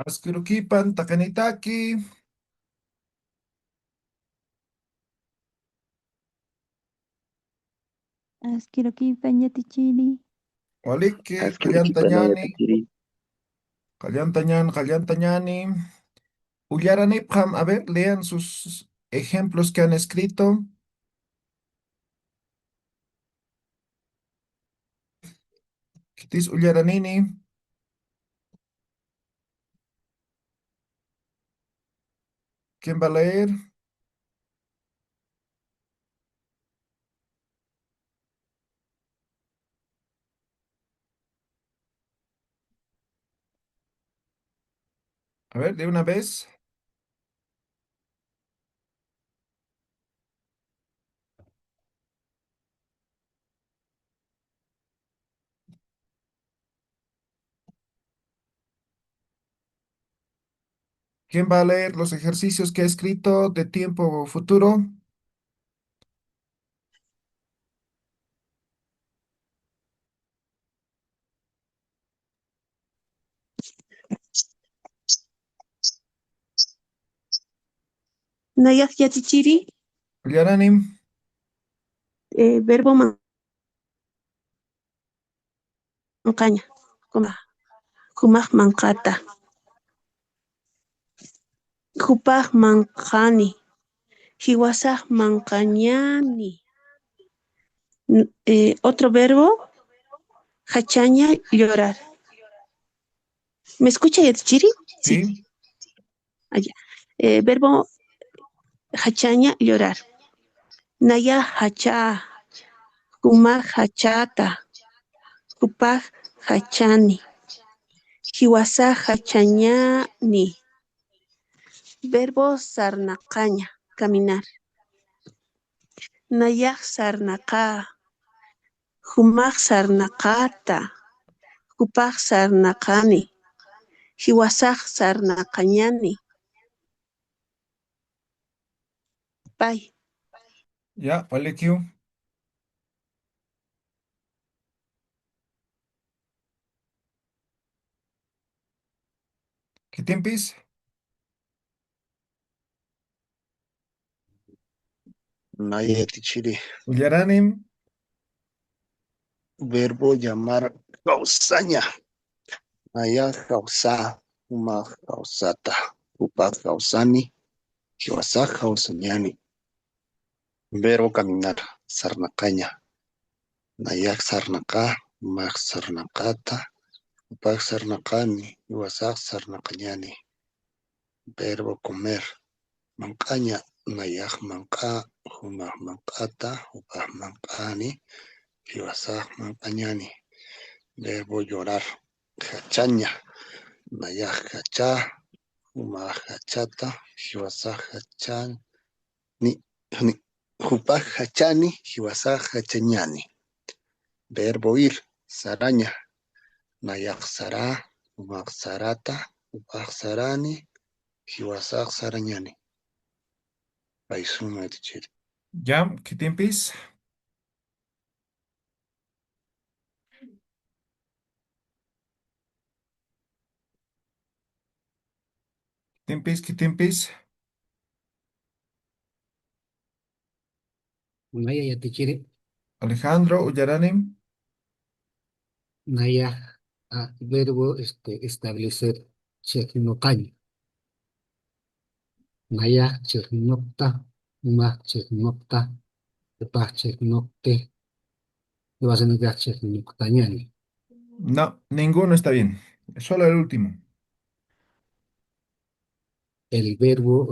Askurukipan takanitaki, Asquiroquipa ñatichiri. waliki, Asqueroquipanayata chiri. Callantañani. Ullaranipjam, a ver, lean sus ejemplos que han escrito. Kitis Ullaranini, ¿quién va a leer? A ver, de una vez. ¿Quién va a leer los ejercicios que ha escrito de tiempo futuro? Nayak yatichiri. Ullaranim, Verbo mancaña. Kumaj mancata. Kupaj mancani. Hiwasaj mancañani. Otro verbo, hachaña, llorar. ¿Me escucha yatichiri? Sí. ¿sí? Allá. Verbo hachaña, llorar. Naya hacha. Kumaj hachata. Kupaj hachani. Hiwasaj hachañani. Verbo sarnacaña, caminar. Nayak sarnaca. Humaq sarnaqata. Kupaq sarnaqani. Hiwasaq sarnaqañani. Pay. Ya, Walekiu. ¿Qué tiempis? Nayetichiri, Ullaranim, verbo llamar causaña. Naya causa, uma causata, upa causani, kiwasa causañani. Verbo caminar, sarnacaña. Nayak sarnaca, uma sarnacata, upa sarnacani, kiwasa sarnacañani. Verbo comer, mancaña. Nayak manca, uma mancata, upa mancani, kiwasa mancañani. Verbo llorar, hachaña. Naya hacha, uma hachata, hiwasa hachani, jupa hachani, hiwasa hachañani. Verbo ir, saraña. Naya sara, uma sarata, upa sarani, hiwasa sarañani. Paisuma tichiri. ya, ¿qué tiempis? ¿Qué tiempis? Naya yatichiri, Alejandro, Ullaranim, naya verbo establecer cheknocaño. Naya cheknocta, ma cheknocta, pa cheknocte, y vas a negar cheknoctañani. no, ninguno está bien. Solo el último. El verbo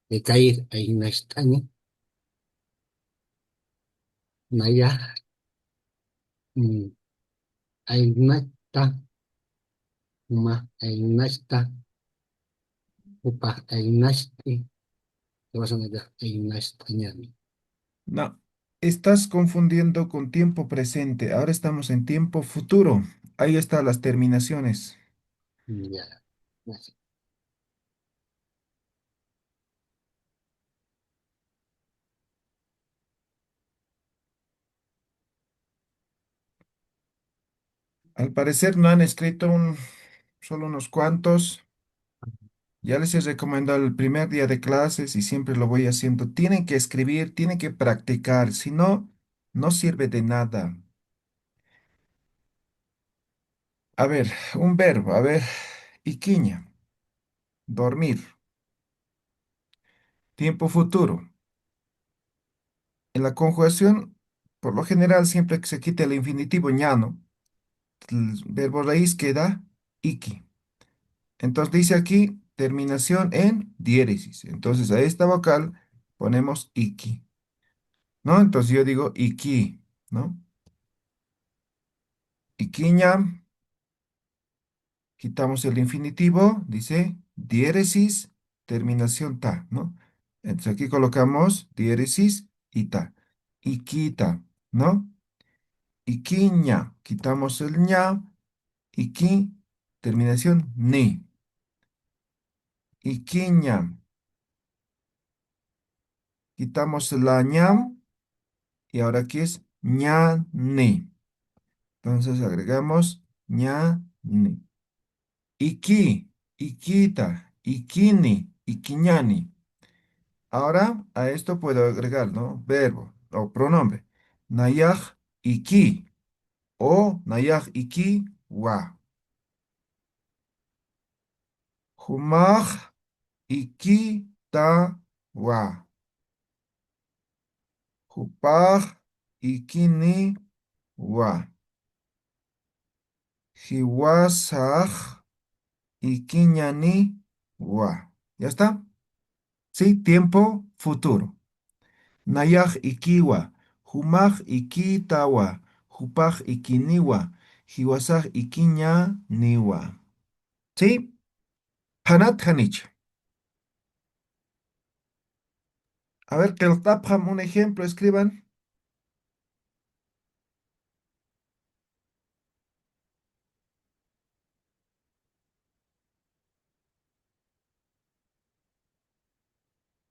de caer ahí en la estaña, naya ahí nasta, ma ahí nasta, upa ahí naste, y vas a negar ahí nastañani. No, estás confundiendo con tiempo presente. Ahora estamos en tiempo futuro. Ahí están las terminaciones. Ya, así. Al parecer no han escrito solo unos cuantos. Ya les he recomendado el primer día de clases y siempre lo voy haciendo. Tienen que escribir, tienen que practicar, si no, no sirve de nada. A ver, un verbo, a ver, iquiña, dormir, tiempo futuro. En la conjugación, por lo general, siempre que se quite el infinitivo ñano, el verbo raíz queda iki. Entonces dice aquí terminación en diéresis. Entonces a esta vocal ponemos iki, ¿no? Entonces yo digo iki, ¿no? Iquiña, quitamos el infinitivo, dice diéresis, terminación ta, ¿no? Entonces aquí colocamos diéresis y ta. Iquita, ¿no? Iquiña, quitamos el ña, iki, terminación ni. Iquiña, quitamos la ñam y ahora aquí es ñani. Entonces agregamos ñani. Iki, ikita, ikini, ikiñani. Ahora a esto puedo agregar, ¿no? Verbo o pronombre. Nayaj iki o nayaj iki wa. Humaj iki ta wa. Hupaj ikini wa. Hiwasaj ikiñani wa. ¿Ya está? Sí, tiempo futuro. Nayaj ikiwa, humaj ikitawa, hupaj ikiniwa, hiwasaj ikiña niwa. ¿Sí? Hanat hanich. A ver, que el tapham un ejemplo, escriban.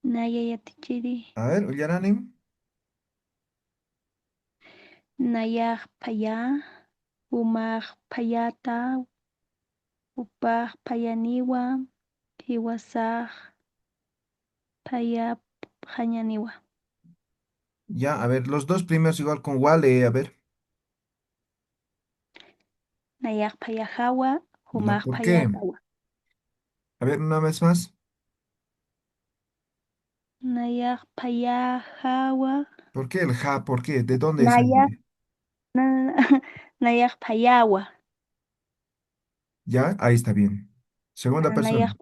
Naya yatichiri. A ver, Ullaranim. Nayak paya. Umak payata. Upak payaniwa. Hiwasak payap hañaniwa. Ya, a ver, los dos primeros igual con Wale, a ver. Nayak payahawa. No, Umak ¿por qué? payatawa. A ver, una vez más. Nayak payahawa. ¿Por qué el ja? ¿Por qué? ¿De dónde es el Nayak, nayak payawa. Ya, ahí está bien. Segunda persona. Nayak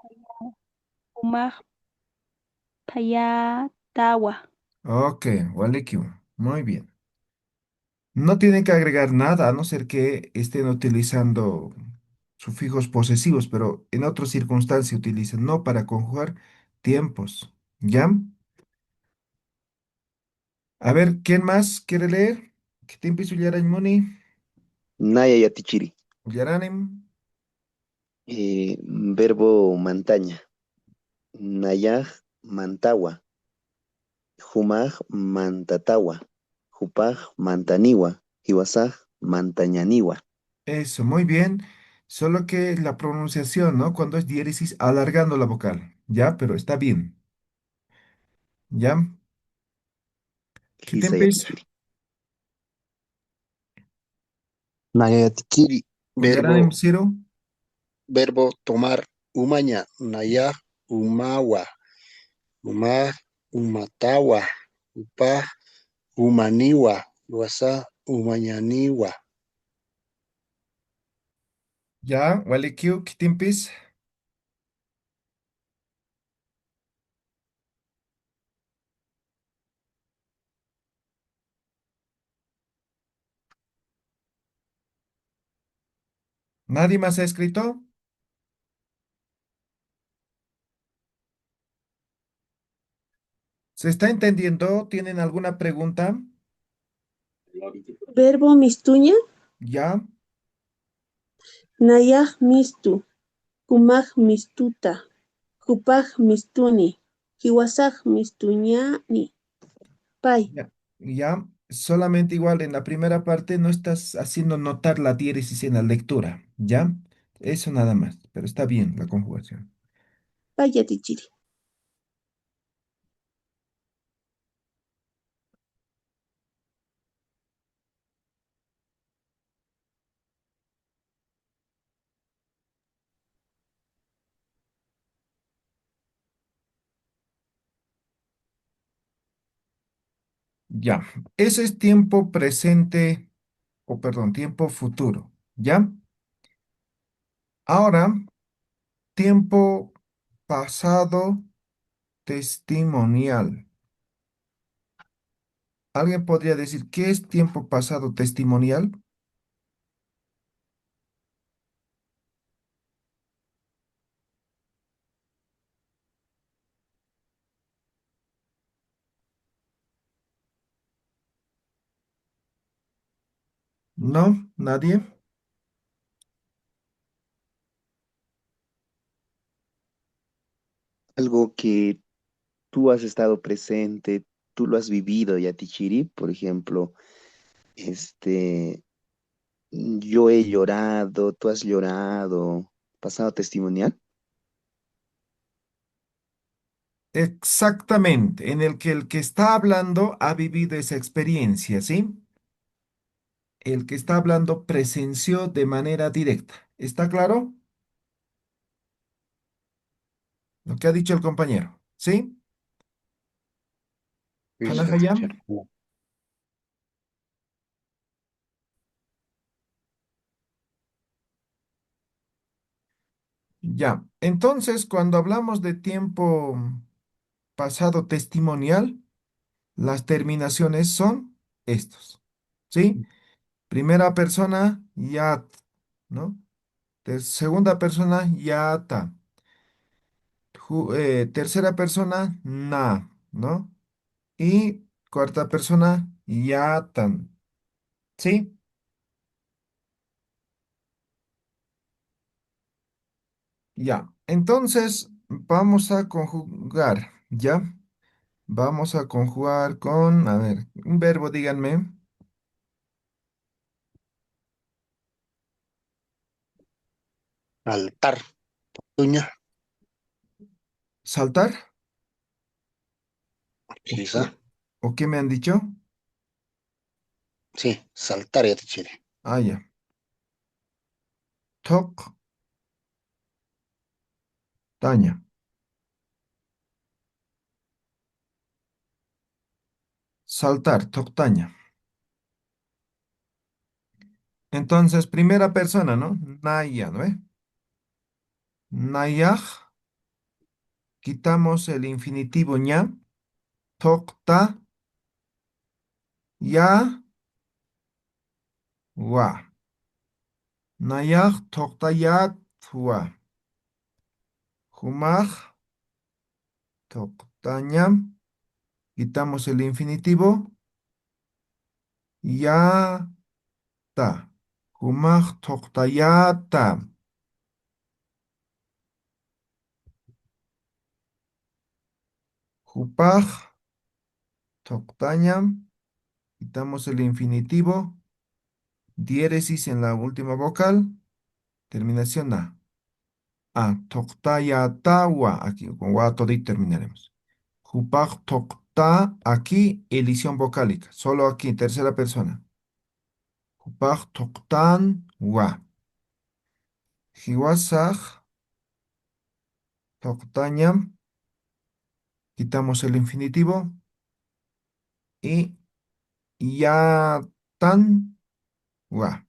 umak payatawa. Ok, Walekiu. Muy bien. No tienen que agregar nada, a no ser que estén utilizando sufijos posesivos, pero en otras circunstancias utilizan no para conjugar tiempos. ¿Ya? A ver, ¿quién más quiere leer? ¿Qué tiempo hizo Muni? Naya Yatichiri. Yaranim. Verbo mantaña. Nayaj mantawa. Humaj mantatawa. Hupaj mantaniwa. Hiwasaj mantañaniwa. Eso, muy bien. Solo que la pronunciación, ¿no? Cuando es diéresis, alargando la vocal. ¿Ya? Pero está bien. ¿Ya? ¿Qué Lisa tiempo es? Yatichiri. Nayatikiri, Yaranim verbo, Ciro. verbo tomar, umaña, naya, umawa, umar, umatawa, upa, umaniwa, wasa, umañaniwa. ¿Ya? Walekiu, ¿qué tiempo es? ¿Nadie más ha escrito? ¿Se está entendiendo? ¿Tienen alguna pregunta? Verbo mistuña, ¿Ya? nayaj mistu, kumaj mistuta, kupaj mistuni, hiwasaj mistuñani, pay. Ya. Ya. Solamente igual en la primera parte no estás haciendo notar la diéresis en la lectura. ¿Ya? Eso nada más. Pero está bien la conjugación. Vaya tichiri. Ya, ese es tiempo presente, o perdón, tiempo futuro. ¿Ya? Ahora, tiempo pasado testimonial. ¿Alguien podría decir qué es tiempo pasado testimonial? ¿No? ¿Nadie? Algo que tú has estado presente, tú lo has vivido, Yatichiri, por ejemplo, este, yo he llorado, tú has llorado, pasado testimonial. Exactamente, en el que está hablando ha vivido esa experiencia, ¿sí? El que está hablando presenció de manera directa. ¿Está claro lo que ha dicho el compañero? ¿Sí? Listo, teacher. Hanahayam. Ya. Entonces, cuando hablamos de tiempo pasado testimonial, las terminaciones son estos. ¿Sí? Primera persona, yat, ¿no? Segunda persona, yata. Tercera persona, na, ¿no? Y cuarta persona, yatan. ¿Sí? Ya. Entonces, vamos a conjugar, ¿ya? Vamos a conjugar con, a ver, un verbo, díganme. Saltar. Tuña. ¿Saltar? ¿O Quizá. qué, o qué me han dicho? Sí, saltar, ya teacher. Ah, ya. Tok, taña. Saltar, toktaña. Entonces, primera persona, ¿no? Naya, ¿no? Nayaj, quitamos el infinitivo ña. Tokta, ya, wa. Nayaj, tokta, ya, wa. Jumaj, toktaña. Quitamos el infinitivo. Ya, ta. Jumaj, tokta, ya, ta. Jupaj, toktaña. Quitamos el infinitivo. Diéresis en la última vocal. Terminación A. A. Toktaya tawa. Aquí con wa todito terminaremos. Jupaj tokta. Aquí elisión vocálica. Solo aquí, tercera persona. Jupaj toktan wa. Hiwasaj toktañam. Quitamos el infinitivo. Y ya tan wa.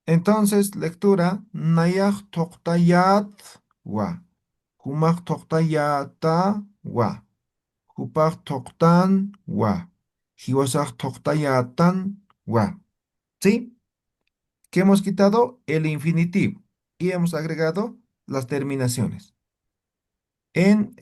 Entonces, lectura. Nayaj toktayat wa. Humaq toqtayata wa. Hupaq toqtan wa. Hiwasaq toqtayatan wa. ¿Sí? ¿Qué hemos quitado? El infinitivo. Y hemos agregado las terminaciones. En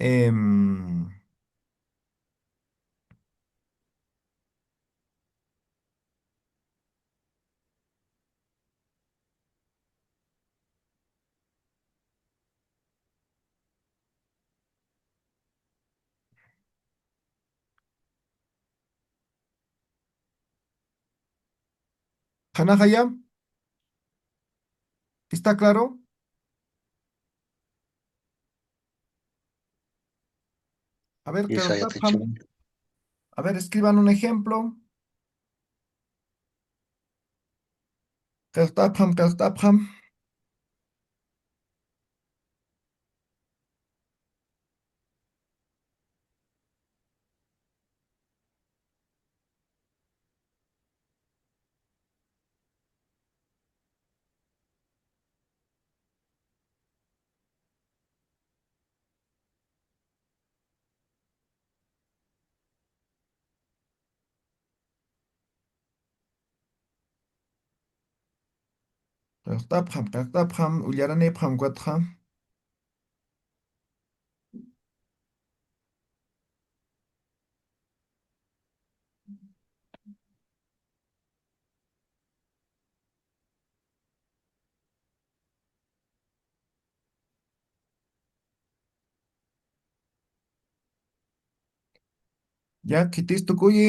Hanahaya, ¿está claro? A ver, Esa ya te Keltapham. chiri. A ver, escriban un ejemplo. Keltapham, Keltapham. Keltapham, Keltapham. Ullaranepham, Quatham. Ya, quitis tu cuyi.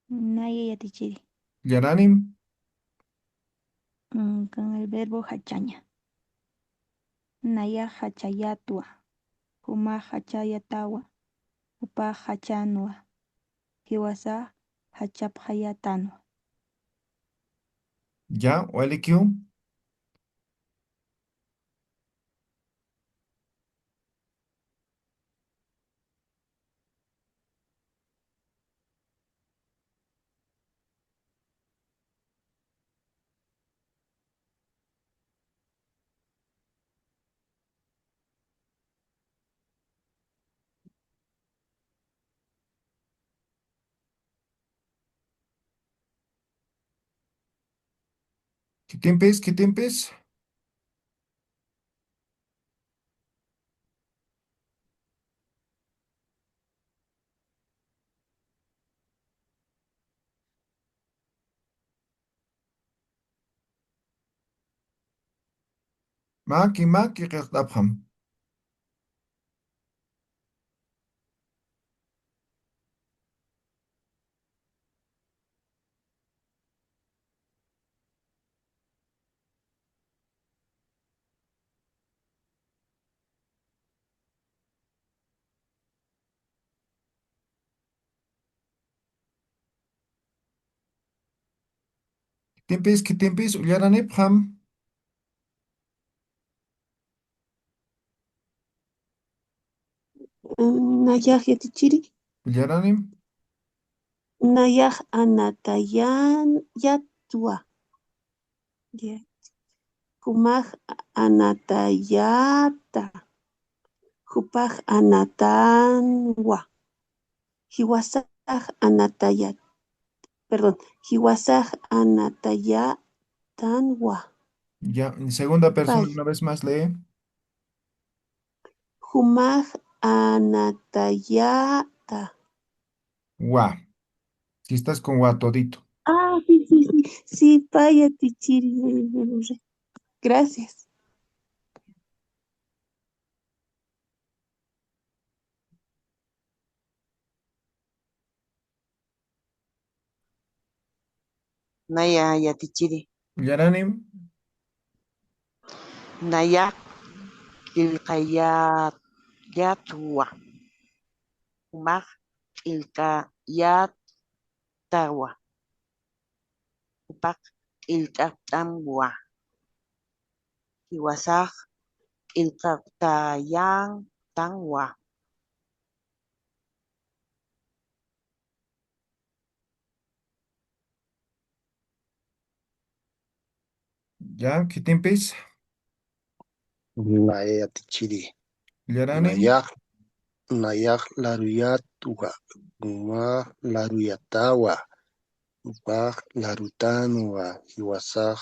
Naya yatichiri. Yaranim. Con el verbo hachaña. Naya hachayatua. Huma hachayatawa. Upa hachanwa. Hiwasa hachaphayatanwa. Ya, Walikiu. Quitimpis, quitimpis. Maki, maki, Keltapham. Quitimpis, quitimpis. Ullaranepham. Nayaj yatichiri. Ullaranim. Nayaj anatayan yatua. Ya. Kumaj anatayata. Hupaj anatanwa. Hiwasaj anatayat. Perdón. Hiwasaj anatayatanwa. Ya, en segunda persona, Pay. una vez más lee. Humaj anatayata. Wa. Si estás con wa todito. Ah, sí, sí, sí. Sí, paya tichiri. Gracias. Naya yatichiri. Ullaranim. Naya qillqayat yatwa. Umaq qillqayatawa. Upaq qillqaptanwa. Hiwasaq qillqaptayantanwa. Ya, quitimpis. Naya te chiri. Ullaranim. Nayak, nayak laruyatwa. Uma laruyatawa. Upaq larutanwa. Hiwasaq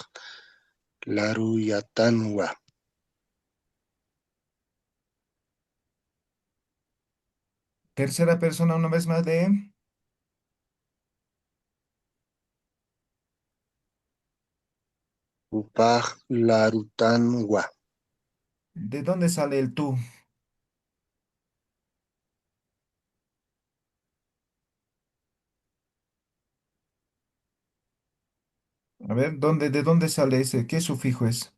laruyatanwa. Tercera persona, una vez más lee. Upaq larutanwa. ¿De dónde sale el tú? A ver, ¿de dónde sale ese? ¿Qué sufijo es?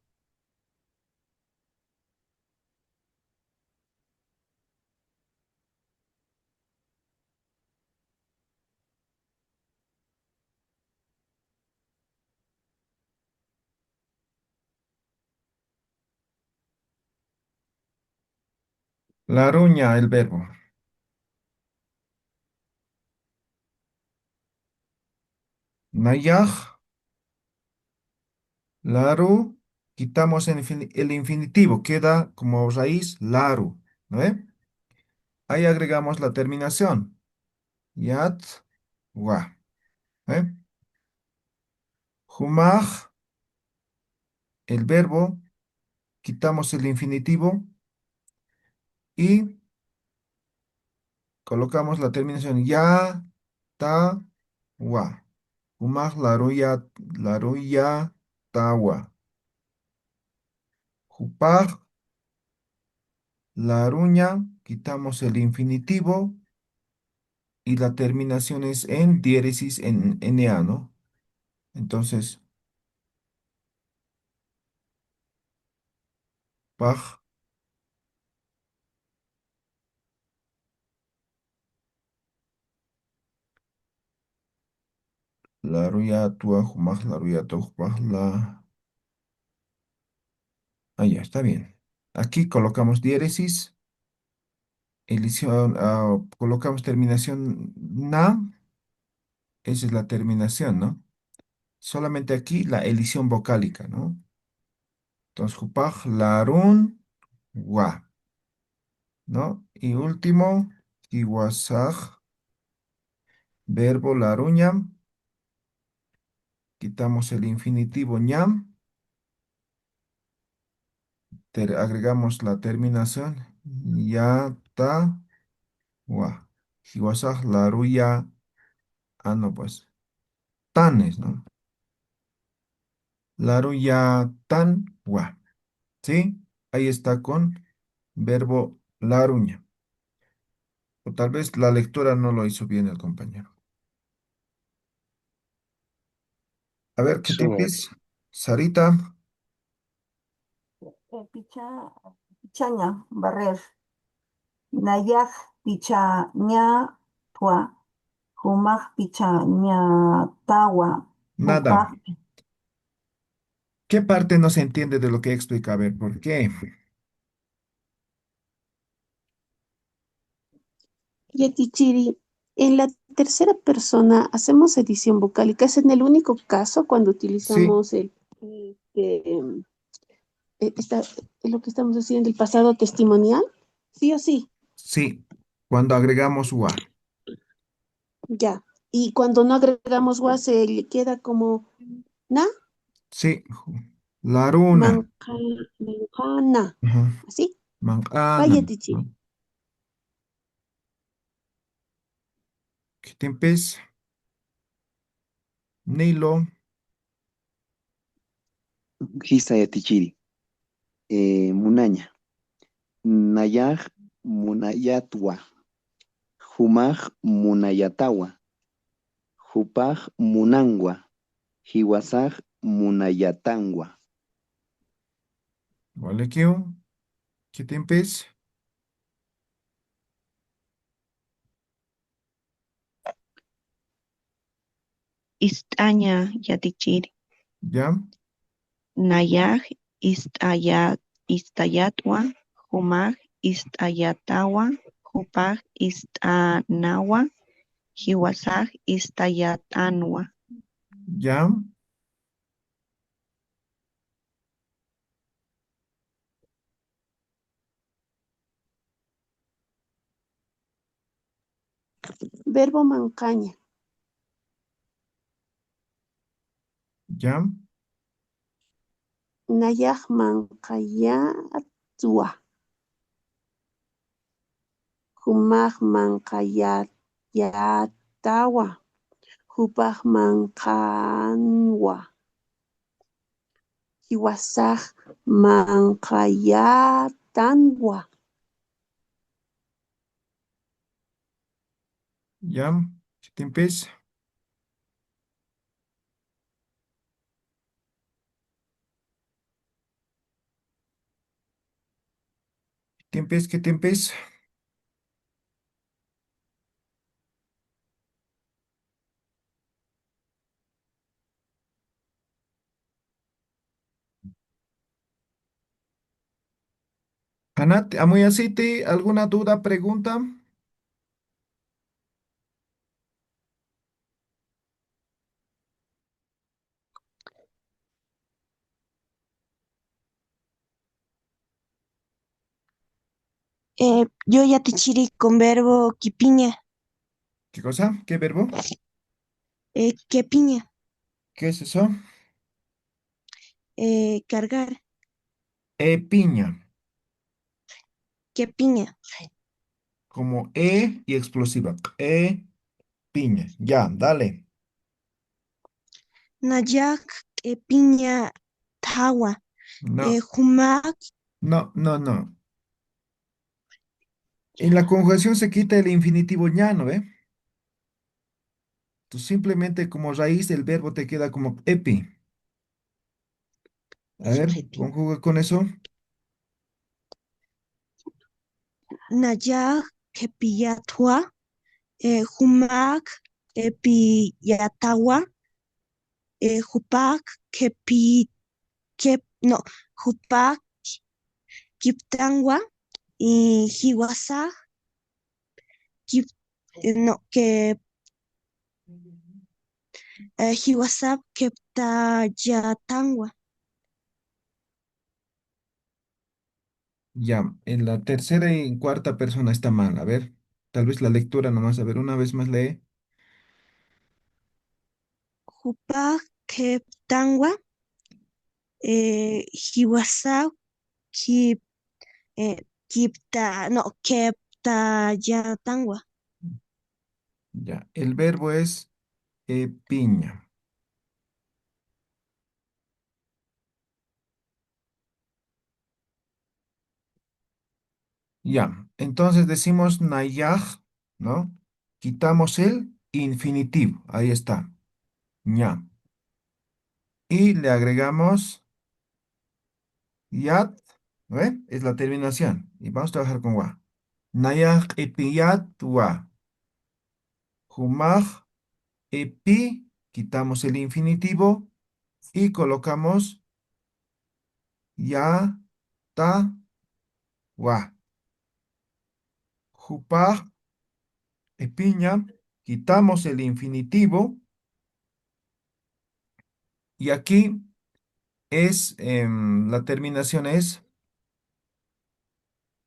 La ruña, el verbo. Nayaj, laru, quitamos el infinitivo, queda como raíz laru, ¿no ve? Ahí agregamos la terminación. Yat, wa. ¿Eh? Humaj, el verbo, quitamos el infinitivo y colocamos la terminación ya, ta, wa. Humaj, laruya, tawa. Jupaj, laruña, quitamos el infinitivo y la terminación es en diéresis en na, ¿no? Entonces, paj, laruya, tua, humaj, laruya, tua, la. Ah, ya, está bien. Aquí colocamos diéresis. Colocamos terminación na, esa es la terminación, ¿no? Solamente aquí la elisión vocálica, ¿no? Entonces, jupaj, larun, wa, ¿no? Y último, kiwasaj, verbo laruñam, quitamos el infinitivo ñam, agregamos la terminación, ya, ta, wa. Kiwasaj, laruya, no, pues, tanes, ¿no? Laruya, tan, wa. ¿Sí? Ahí está con verbo laruña. O tal vez la lectura no lo hizo bien el compañero. A ver, ¿qué Su, tienes? Sarita, Pichaña, barrer. Nayaj pichaña tua. Humaq pichaña tawa. nada. Upaq. ¿Qué parte no se entiende de lo que explica? A ver, ¿por qué? Yetichiri, en la tercera persona hacemos edición vocálica. Es en el único caso cuando Sí, utilizamos lo que estamos haciendo, el pasado testimonial. Sí o sí, sí. Cuando agregamos ua. ya. Y cuando no agregamos wa se le queda como na, Sí. Laruna. manca, mancana. Ujú. ¿Así? Mancana, Vaya, Tichiri. ¿no? ¿Qué tienes? Nilo. Hisa Yatichiri, Munaña, Nayaj Munayatwa, Humaj Munayatawa, Jupaj Munangwa, Hiwasaj Munayatangwa. ¿Vale, ¿Qué tienes? Istaña yatichiri. ¿Ya? Nayaj istayatwa. Humaj istayatawa. Hupaj istanawa. Hiwasaj istayatanwa. ¿Ya? Verbo mancaña. ¿Ya? Nayaj mancayatwa. Humaj mancayatawa. Hupaj mancanwa. Hiwasaj mankayatanwa. ¿Ya? ¿Qué tienes? Tiempes, ¿qué tiempes? Anat, Amuyasiti, ¿alguna duda, pregunta? Yo ya te chiri con verbo quipiña, ¿Qué cosa? ¿Qué verbo? que piña, ¿Qué es eso? cargar, Piña, que piña, como y explosiva. Piña. Ya, dale. nayak, que piña, tawa, No, humak, no, no, no. En la conjugación se quita el infinitivo ña, ¿no ve? Tú simplemente como raíz del verbo te queda como epi. A ver, conjuga con eso. nayak, que pillatwa, humak, pillatawa, hupak, que, no, hupak, kiptangwa, y hiwasa, kip, no, que hiwasa, keptayatangwa. Ya, en la tercera y cuarta persona está mal. A ver, tal vez la lectura nomás. A ver, una vez más lee. Hupak, keptangwa, hiwasa, kip, kipta, no, keptayatangwa. Ya, el verbo es piña. Ya, entonces decimos nayaj, ¿no? Quitamos el infinitivo. Ahí está. ña. Y le agregamos yat, ¿no ve? Es la terminación. Y vamos a trabajar con wa. Nayaj epiyat wa. Humaj epi, quitamos el infinitivo y colocamos ya, ta, wa. Jupaj epiña, quitamos el infinitivo y aquí es, la terminación es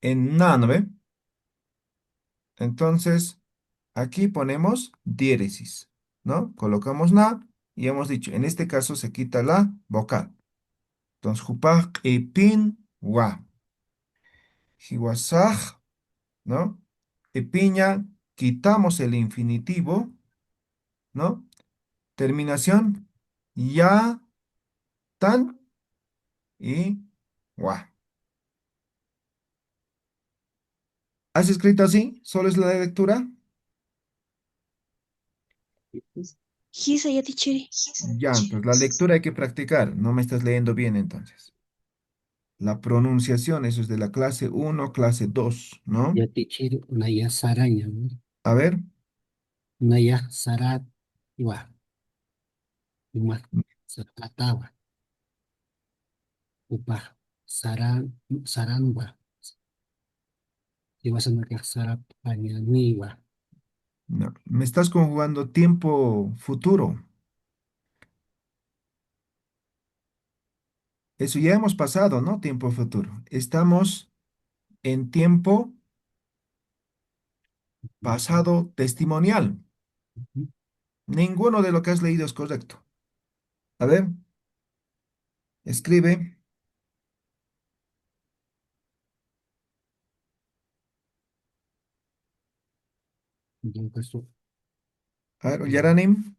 en na, ¿no ve? Entonces, aquí ponemos diéresis, ¿no? Colocamos na y hemos dicho, en este caso se quita la vocal. Entonces, jupaj epin, wa. Jiwasaj, ¿no? Epiña, quitamos el infinitivo, ¿no? Terminación, ya, tan y wa. ¿Has escrito así? ¿Solo es la lectura? Hisa yatichiri. Ya, entonces la lectura hay que practicar. No me estás leyendo bien entonces. La pronunciación, eso es de la clase uno, clase 2, ¿no? Ya te chiri, una ya saraña, ¿no? A ver, Una ya sarat, igual, igual, saratawa, upa, saran, sarangwa, igual se me queda sarat, pañanigua. no, me estás conjugando tiempo futuro. Eso ya hemos pasado, ¿no? Tiempo futuro. Estamos en tiempo pasado testimonial. Ninguno de lo que has leído es correcto. A ver, escribe. Entonces, A ver, Yaranim.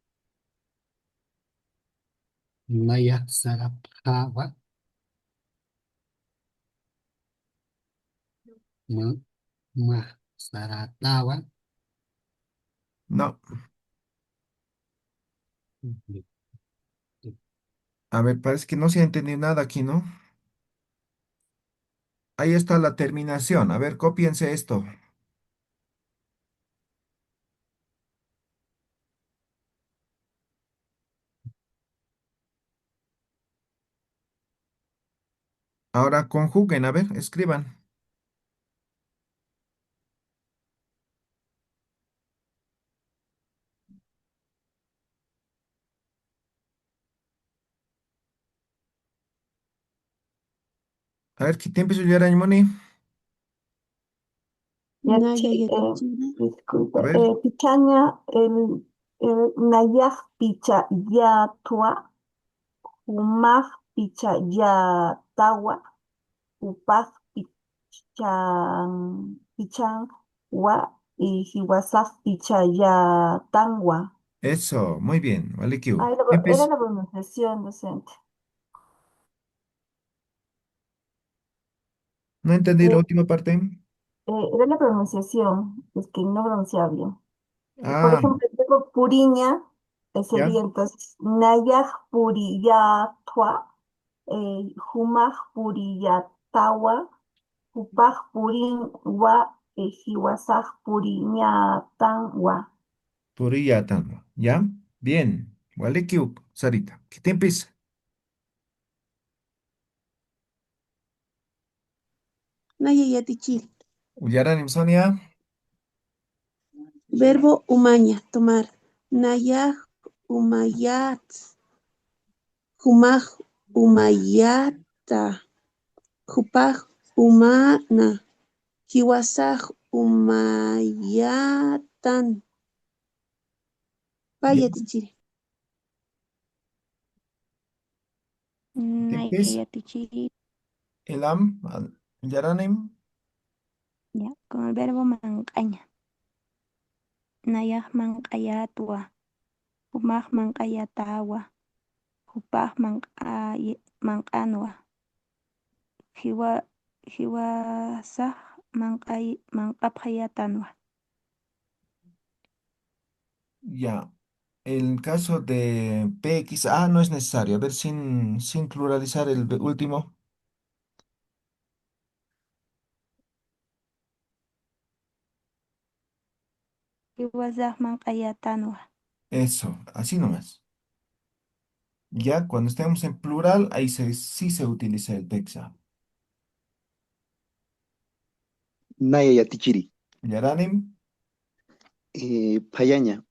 una ya sarapjawa, ma, ma, saratawa, No. A ver, parece que no se ha entendido nada aquí, ¿no? Ahí está la terminación. A ver, cópiense esto. Ahora conjuguen, a ver, escriban. A ver, ¿qué tiempo es Moni? Naya Yachi, yatichiri. disculpe, A ver, pichaña, el nayaj picha ya tua, umaj picha ya tawa, upaj pichan wa, y hiwasaj picha ya tangwa. eso, muy bien, vale, Q. Ah, era Tiempis, la pronunciación, docente. no entendí la Eh, última parte. Era la pronunciación, es que no pronunciaba bien. Por Ah, ejemplo, el verbo puriña ya, sería entonces nayaj puriyatwa, humaj puriyatawa, upaj purinwa, hiwasaj puriñatanwa. Puriyatan, ¿ya? Bien, vale, Q. Sarita, ¿qué tiempis? Naya yatichiri. Uyaranim Sonia, Verbo umaña, tomar. Nayaj umayat. Humaj umayata. Hupaj umana. Hiwasaj umayatan. ¿ya? Vaya tichiri. Naya ¿Tiempis? yatichiri. Elam, Uyaranim, Ya, con el verbo mancaña. Nayah mankayatwa. Humah mankayatawa. Hupah mankanwa. Hiwasah mankaphayatanwa. ya. El caso de PX, no es necesario. A ver, sin pluralizar el último. Hiwasah mankayatanwa. Eso, así nomás. Ya cuando estemos en plural, ahí sí se utiliza el pexa. Naya yatichiri. Yaranim, Payaña.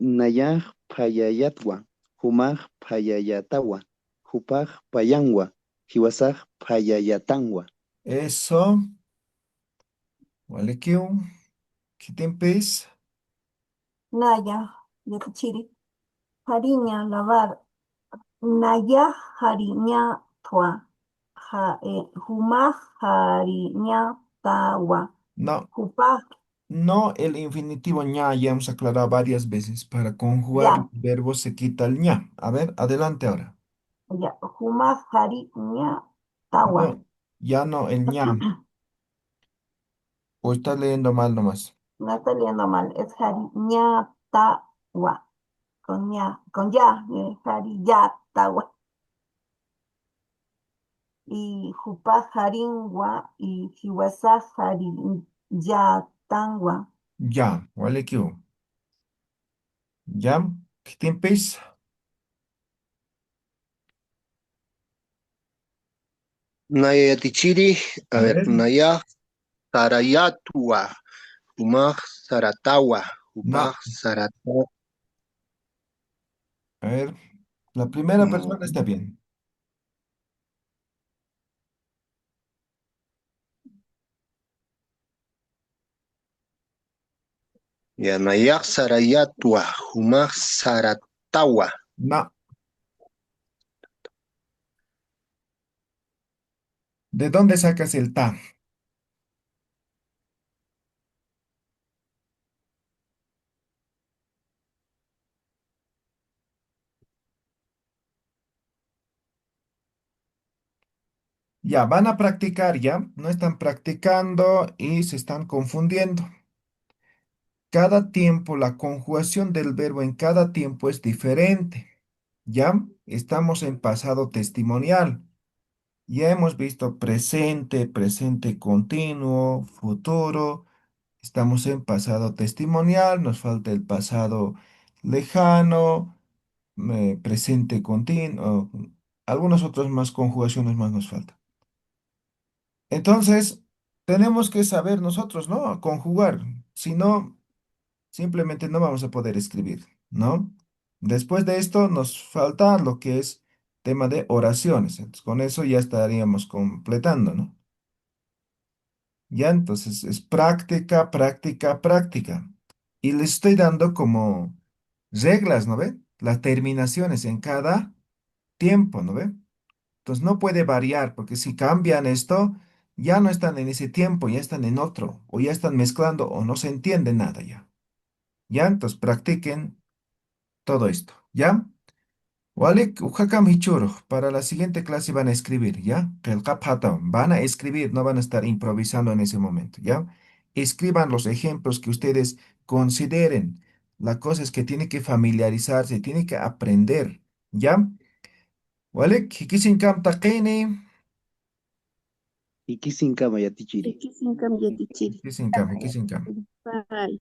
Nayaj payayatwa. Humaj payayatawa. Hupaj payangwa. Hiwasaj payayatangwa. eso. Vale, ¿qué tempes? Naya, yakichiri. Hariña, lavar. Naya hariña tua. Humaj hariña tawa. No, Hupaj no el infinitivo ña, ya hemos aclarado varias veces. Para conjugar el ya. verbo se quita el ña. A ver, adelante ahora. Ya, Huma Hari Nya Tawa. No, ya no el ña. O estás leyendo mal nomás. No estoy leyendo mal, es Hari Nya Tawa. Con ya, Hari Ya Tawa. Y Jupa Haringwa y Hiwasa Hari Ya Tangwa. Ya, vale, ya, ¿qué tempes? Naya yatichiri. A A ver, ver, naya sarayatua. Humaj saratawa. Hupaj no, saratawa. a ver, la primera persona está bien. Ya, naya sarayatua. Humaj saratawa. No, ¿de dónde sacas el ta? Ya, van a practicar ya, no están practicando y se están confundiendo. Cada tiempo, la conjugación del verbo en cada tiempo es diferente. Ya, estamos en pasado testimonial. Ya hemos visto presente, presente continuo, futuro. Estamos en pasado testimonial, nos falta el pasado lejano, presente continuo, algunas otras más conjugaciones más nos faltan. Entonces, tenemos que saber nosotros, ¿no? Conjugar. Si no, simplemente no vamos a poder escribir, ¿no? Después de esto nos falta lo que es tema de oraciones. Entonces, con eso ya estaríamos completando, ¿no? Ya, entonces es práctica, práctica, práctica. Y les estoy dando como reglas, ¿no ve? Las terminaciones en cada tiempo, ¿no ve? Entonces no puede variar, porque si cambian esto, ya no están en ese tiempo, ya están en otro, o ya están mezclando, o no se entiende nada ya. ¿Ya? Entonces practiquen todo esto, ¿ya? Wale, ujakam hichuro, para la siguiente clase van a escribir, ¿ya? Qelqap hatam, van a escribir, no van a estar improvisando en ese momento, ¿ya? Escriban los ejemplos que ustedes consideren. La cosa es que tiene que familiarizarse, tiene que aprender, ¿ya? Wale, hikisinkam taqini, Y Kisinkama Yatichiri. Iki sin cambio, Tichiri. hikisinkam, hikisinkam. Bye.